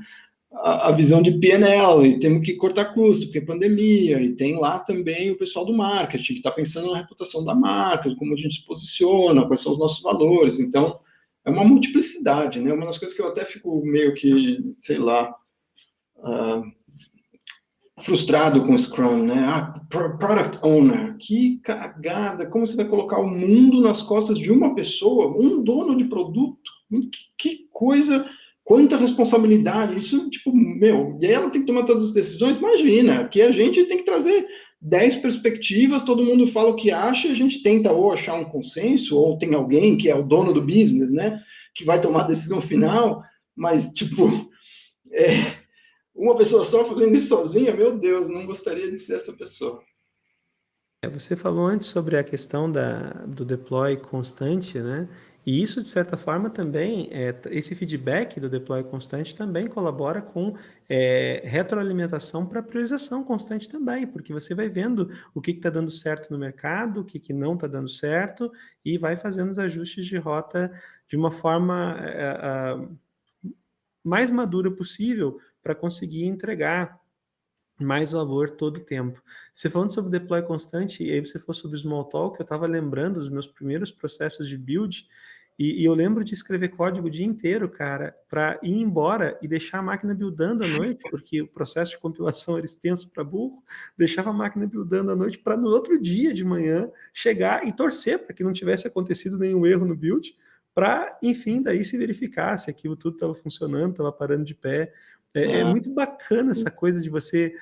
a visão de P&L, e temos que cortar custo, porque é pandemia, e tem lá também o pessoal do marketing, que está pensando na reputação da marca, como a gente se posiciona, quais são os nossos valores. Então, é uma multiplicidade, né? Uma das coisas que eu até fico meio que, sei lá, frustrado com o Scrum, né? Product Owner, que cagada, como você vai colocar o mundo nas costas de uma pessoa, um dono de produto? Que coisa, quanta responsabilidade, isso, tipo, meu, e ela tem que tomar todas as decisões, imagina, que a gente tem que trazer 10 perspectivas, todo mundo fala o que acha, a gente tenta ou achar um consenso, ou tem alguém que é o dono do business, né, que vai tomar a decisão final, mas, tipo, uma pessoa só fazendo isso sozinha, meu Deus, não gostaria de ser essa pessoa. Você falou antes sobre a questão do deploy constante, né? E isso, de certa forma, também, esse feedback do deploy constante também colabora com retroalimentação para priorização constante também, porque você vai vendo o que está dando certo no mercado, o que não está dando certo, e vai fazendo os ajustes de rota de uma forma mais madura possível para conseguir entregar mais valor todo o tempo. Você falando sobre deploy constante, e aí você falou sobre o Smalltalk, eu estava lembrando dos meus primeiros processos de build, e eu lembro de escrever código o dia inteiro, cara, para ir embora e deixar a máquina buildando à noite, porque o processo de compilação era extenso para burro, deixava a máquina buildando à noite para no outro dia de manhã chegar e torcer para que não tivesse acontecido nenhum erro no build, para, enfim, daí se verificar se aquilo tudo estava funcionando, estava parando de pé. É Ah, muito bacana essa coisa de você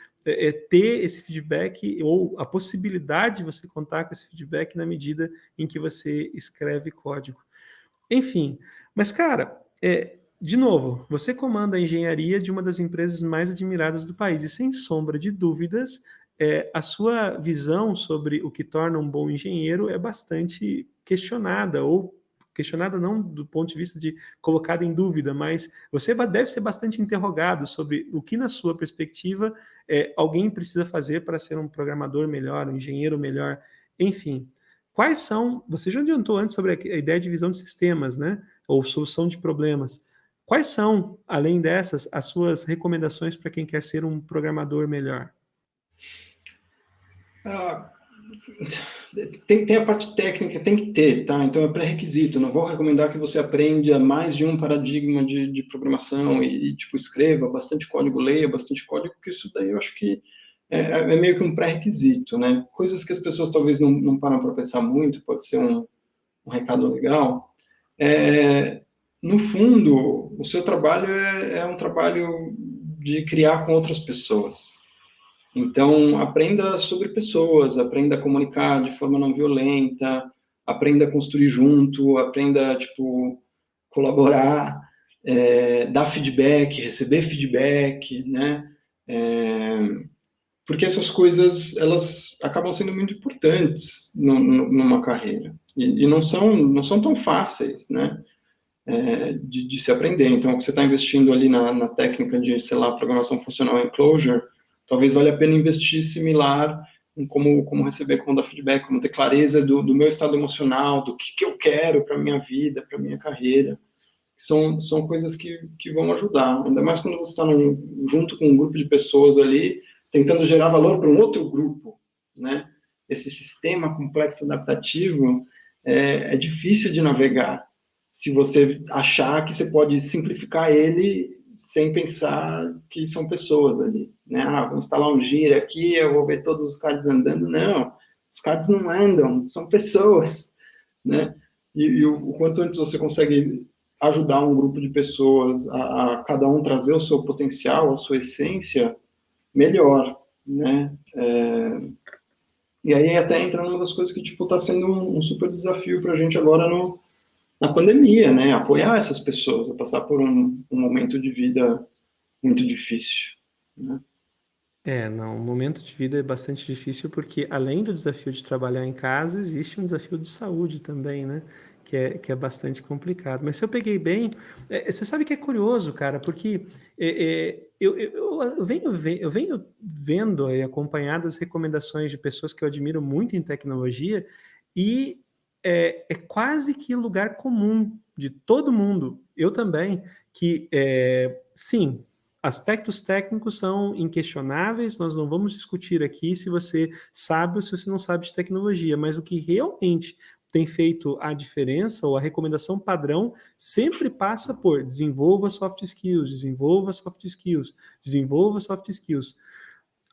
ter esse feedback ou a possibilidade de você contar com esse feedback na medida em que você escreve código. Enfim, mas cara, de novo, você comanda a engenharia de uma das empresas mais admiradas do país, e sem sombra de dúvidas, a sua visão sobre o que torna um bom engenheiro é bastante questionada, ou questionada não do ponto de vista de colocada em dúvida, mas você deve ser bastante interrogado sobre o que, na sua perspectiva, alguém precisa fazer para ser um programador melhor, um engenheiro melhor, enfim. Quais são, você já adiantou antes sobre a ideia de visão de sistemas, né? Ou solução de problemas. Quais são, além dessas, as suas recomendações para quem quer ser um programador melhor? Ah, tem a parte técnica, tem que ter, tá? Então é pré-requisito. Não vou recomendar que você aprenda mais de um paradigma de programação tipo, escreva bastante código, leia bastante código, porque isso daí eu acho que é meio que um pré-requisito, né? Coisas que as pessoas talvez não param para pensar muito, pode ser um recado legal. No fundo, o seu trabalho é um trabalho de criar com outras pessoas. Então, aprenda sobre pessoas, aprenda a comunicar de forma não violenta, aprenda a construir junto, aprenda, tipo, colaborar, dar feedback, receber feedback, né? Porque essas coisas, elas acabam sendo muito importantes numa carreira. E não são tão fáceis, né? De se aprender. Então, você está investindo ali na técnica de, sei lá, programação funcional em Clojure, talvez valha a pena investir similar em como receber, como dar feedback, como ter clareza do meu estado emocional, do que eu quero para a minha vida, para a minha carreira. São coisas que vão ajudar, ainda mais quando você está junto com um grupo de pessoas ali, tentando gerar valor para um outro grupo, né? Esse sistema complexo adaptativo é difícil de navegar se você achar que você pode simplificar ele sem pensar que são pessoas ali, né? Ah, vou instalar um Gira aqui, eu vou ver todos os cards andando. Não, os cards não andam, são pessoas, né? E o quanto antes você consegue ajudar um grupo de pessoas a cada um trazer o seu potencial, a sua essência, melhor, né? E aí até entra numa das coisas que, tipo, está sendo um super desafio para a gente agora na pandemia, né? Apoiar essas pessoas a passar por um momento de vida muito difícil, né? Não, o momento de vida é bastante difícil porque, além do desafio de trabalhar em casa, existe um desafio de saúde também, né? Que é bastante complicado. Mas se eu peguei bem, você sabe que é curioso, cara, porque eu venho vendo e acompanhado as recomendações de pessoas que eu admiro muito em tecnologia e é quase que lugar comum de todo mundo, eu também, que sim, aspectos técnicos são inquestionáveis, nós não vamos discutir aqui se você sabe ou se você não sabe de tecnologia, mas o que realmente tem feito a diferença, ou a recomendação padrão, sempre passa por desenvolva soft skills, desenvolva soft skills, desenvolva soft skills.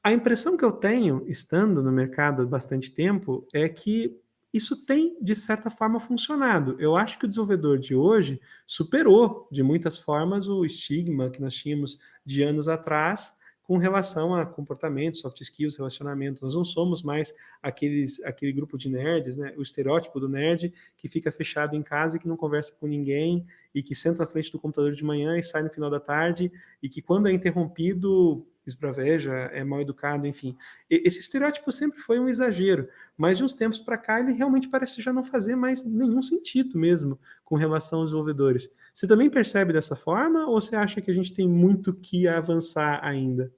A impressão que eu tenho, estando no mercado há bastante tempo, é que isso tem, de certa forma, funcionado. Eu acho que o desenvolvedor de hoje superou, de muitas formas, o estigma que nós tínhamos de anos atrás com relação a comportamento, soft skills, relacionamento. Nós não somos mais aquele grupo de nerds, né? O estereótipo do nerd que fica fechado em casa e que não conversa com ninguém e que senta à frente do computador de manhã e sai no final da tarde e que, quando é interrompido, esbraveja, é mal educado, enfim. Esse estereótipo sempre foi um exagero, mas de uns tempos para cá ele realmente parece já não fazer mais nenhum sentido mesmo com relação aos desenvolvedores. Você também percebe dessa forma ou você acha que a gente tem muito que avançar ainda?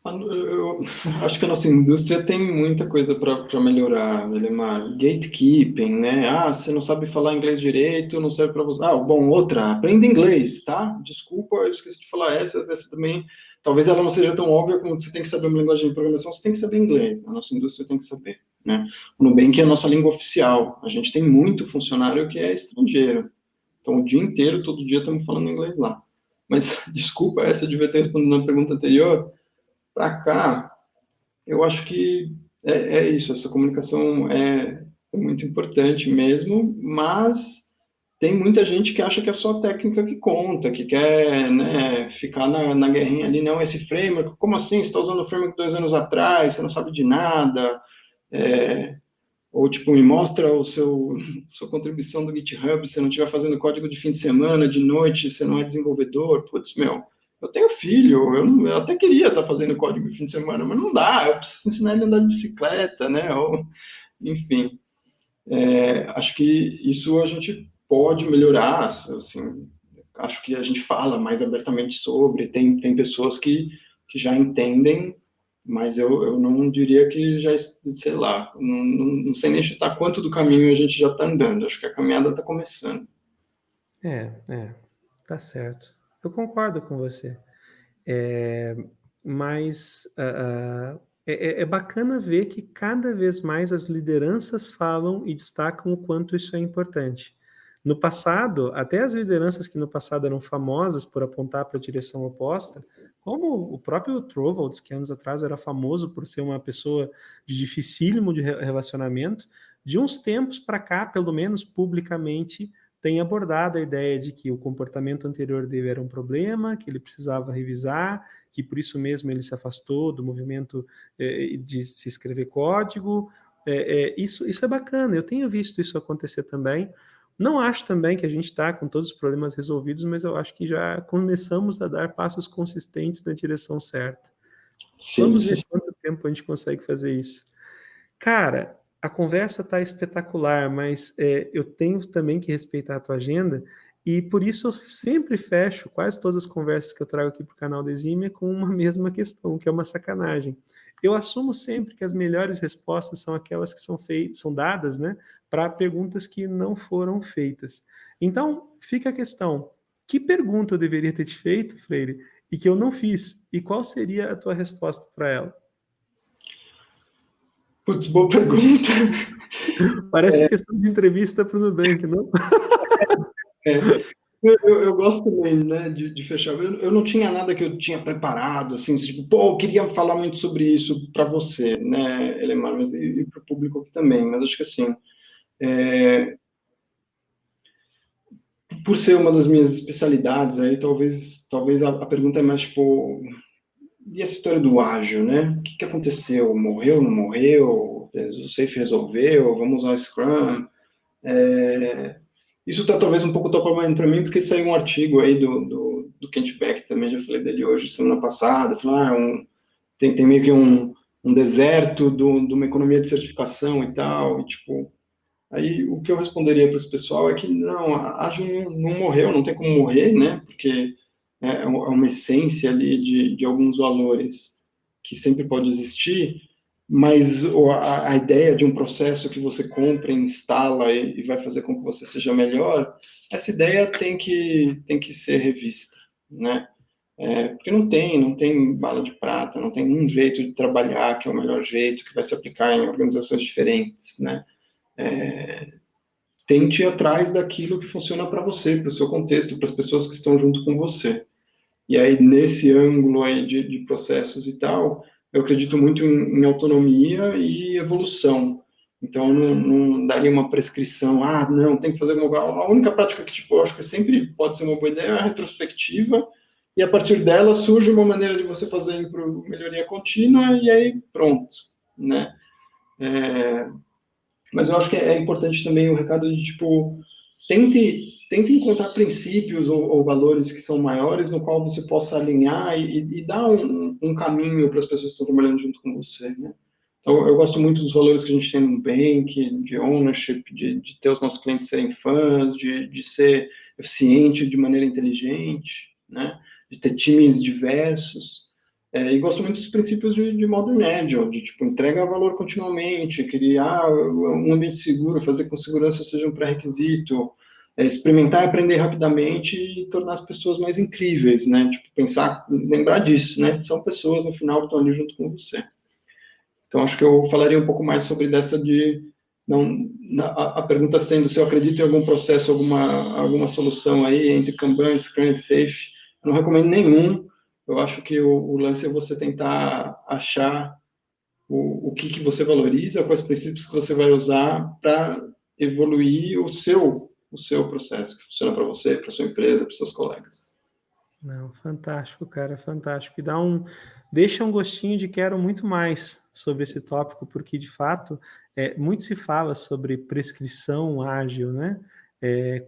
Eu acho que a nossa indústria tem muita coisa para melhorar, Elemar. Gatekeeping, né? Ah, você não sabe falar inglês direito, não serve para você. Ah, bom, outra, aprenda inglês, tá? Desculpa, eu esqueci de falar essa também. Talvez ela não seja tão óbvia como você tem que saber uma linguagem de programação, você tem que saber inglês. A nossa indústria tem que saber, né? O Nubank é a nossa língua oficial. A gente tem muito funcionário que é estrangeiro. Então, o dia inteiro, todo dia, estamos falando inglês lá. Mas, desculpa, essa eu devia ter respondido na pergunta anterior. Para cá, eu acho que é isso, essa comunicação é muito importante mesmo, mas tem muita gente que acha que é só técnica que conta, que quer, né, ficar na guerrinha ali, não, esse framework, como assim? Você está usando o framework 2 anos atrás, você não sabe de nada. ou tipo, me mostra sua contribuição do GitHub, se você não estiver fazendo código de fim de semana, de noite, você não é desenvolvedor, putz, meu, eu tenho filho, eu até queria estar fazendo código de fim de semana, mas não dá, eu preciso ensinar ele a andar de bicicleta, né, ou, enfim, acho que isso a gente pode melhorar, assim, acho que a gente fala mais abertamente sobre, tem pessoas que já entendem, mas eu não diria que já, sei lá, não sei nem chutar quanto do caminho a gente já está andando, acho que a caminhada está começando. Tá certo. Eu concordo com você. Mas é bacana ver que cada vez mais as lideranças falam e destacam o quanto isso é importante. No passado, até as lideranças que no passado eram famosas por apontar para a direção oposta, como o próprio Torvalds, que anos atrás era famoso por ser uma pessoa de dificílimo de relacionamento, de uns tempos para cá, pelo menos publicamente, tem abordado a ideia de que o comportamento anterior dele era um problema, que ele precisava revisar, que por isso mesmo ele se afastou do movimento de se escrever código. Isso é bacana, eu tenho visto isso acontecer também. Não acho também que a gente está com todos os problemas resolvidos, mas eu acho que já começamos a dar passos consistentes na direção certa. Sim, Vamos ver sim. quanto tempo a gente consegue fazer isso. Cara, a conversa está espetacular, mas eu tenho também que respeitar a tua agenda e por isso eu sempre fecho quase todas as conversas que eu trago aqui para o canal da Exímia com uma mesma questão, que é uma sacanagem. Eu assumo sempre que as melhores respostas são aquelas que são dadas, né, para perguntas que não foram feitas. Então, fica a questão: que pergunta eu deveria ter te feito, Freire, e que eu não fiz? E qual seria a tua resposta para ela? Putz, boa pergunta. Parece questão de entrevista para o Nubank, não? É, eu gosto também, né, de fechar. Eu não tinha nada que eu tinha preparado, assim, tipo, pô, eu queria falar muito sobre isso para você, né, Elemar, mas e para o público aqui também. Mas acho que, assim, por ser uma das minhas especialidades, aí talvez a pergunta é mais, tipo, e essa história do ágil, né? O que aconteceu? Morreu, não morreu? O Safe resolveu? Vamos usar Scrum? Isso está talvez um pouco top of mind para mim, porque saiu um artigo aí do Kent Beck, também já falei dele hoje, semana passada, falou, tem meio que um deserto de uma economia de certificação e tal, e tipo, aí o que eu responderia para esse pessoal é que não, a Agile não morreu, não tem como morrer, né, porque é uma essência ali de alguns valores que sempre pode existir, mas a ideia de um processo que você compra, instala e vai fazer com que você seja melhor, essa ideia tem que ser revista, né? Porque não tem bala de prata, não tem um jeito de trabalhar que é o melhor jeito, que vai se aplicar em organizações diferentes, né? Tente ir atrás daquilo que funciona para você, para o seu contexto, para as pessoas que estão junto com você. E aí, nesse ângulo aí de processos e tal, eu acredito muito em autonomia e evolução. Então, não daria uma prescrição, não, tem que fazer alguma coisa. A única prática que, tipo, eu acho que sempre pode ser uma boa ideia é a retrospectiva, e a partir dela surge uma maneira de você fazer melhoria contínua, e aí pronto, né? Mas eu acho que é importante também o recado de, tipo, tente encontrar princípios ou valores que são maiores no qual você possa alinhar e dar um caminho para as pessoas que estão trabalhando junto com você, né? Então, eu gosto muito dos valores que a gente tem no Nubank, de ownership, de ter os nossos clientes serem fãs, de ser eficiente de maneira inteligente, né? De ter times diversos. E gosto muito dos princípios de Modern Agile, de tipo, entrega valor continuamente, criar um ambiente seguro, fazer com que segurança seja um pré-requisito, experimentar e aprender rapidamente e tornar as pessoas mais incríveis, né? Tipo, pensar, lembrar disso, né? São pessoas, no final, que estão ali junto com você. Então, acho que eu falaria um pouco mais sobre dessa de... Não, a pergunta sendo se eu acredito em algum processo, alguma solução aí entre Kanban, Scrum e Safe. Eu não recomendo nenhum. Eu acho que o lance é você tentar achar o que você valoriza, quais princípios que você vai usar para evoluir o seu processo, que funciona para você, para sua empresa, para seus colegas. Não, fantástico, cara, fantástico. E deixa um gostinho de quero muito mais sobre esse tópico, porque de fato muito se fala sobre prescrição ágil, né?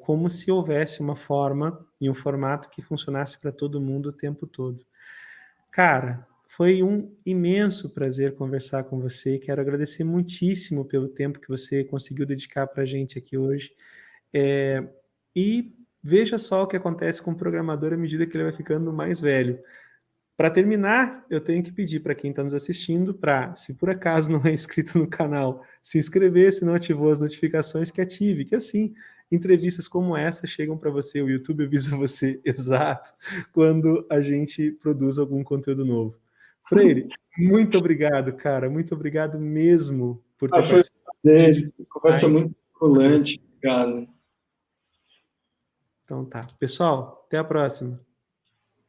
Como se houvesse uma forma e um formato que funcionasse para todo mundo o tempo todo. Cara, foi um imenso prazer conversar com você. Quero agradecer muitíssimo pelo tempo que você conseguiu dedicar para a gente aqui hoje. E veja só o que acontece com o programador à medida que ele vai ficando mais velho. Para terminar, eu tenho que pedir para quem está nos assistindo para, se por acaso não é inscrito no canal, se inscrever, se não ativou as notificações, que ative, que assim, entrevistas como essa chegam para você, o YouTube avisa você exato quando a gente produz algum conteúdo novo. Freire, muito obrigado, cara, muito obrigado mesmo por ter Foi participado. um prazer, conversa muito Aqui você. estimulante, obrigado. Então tá. Pessoal, até a próxima.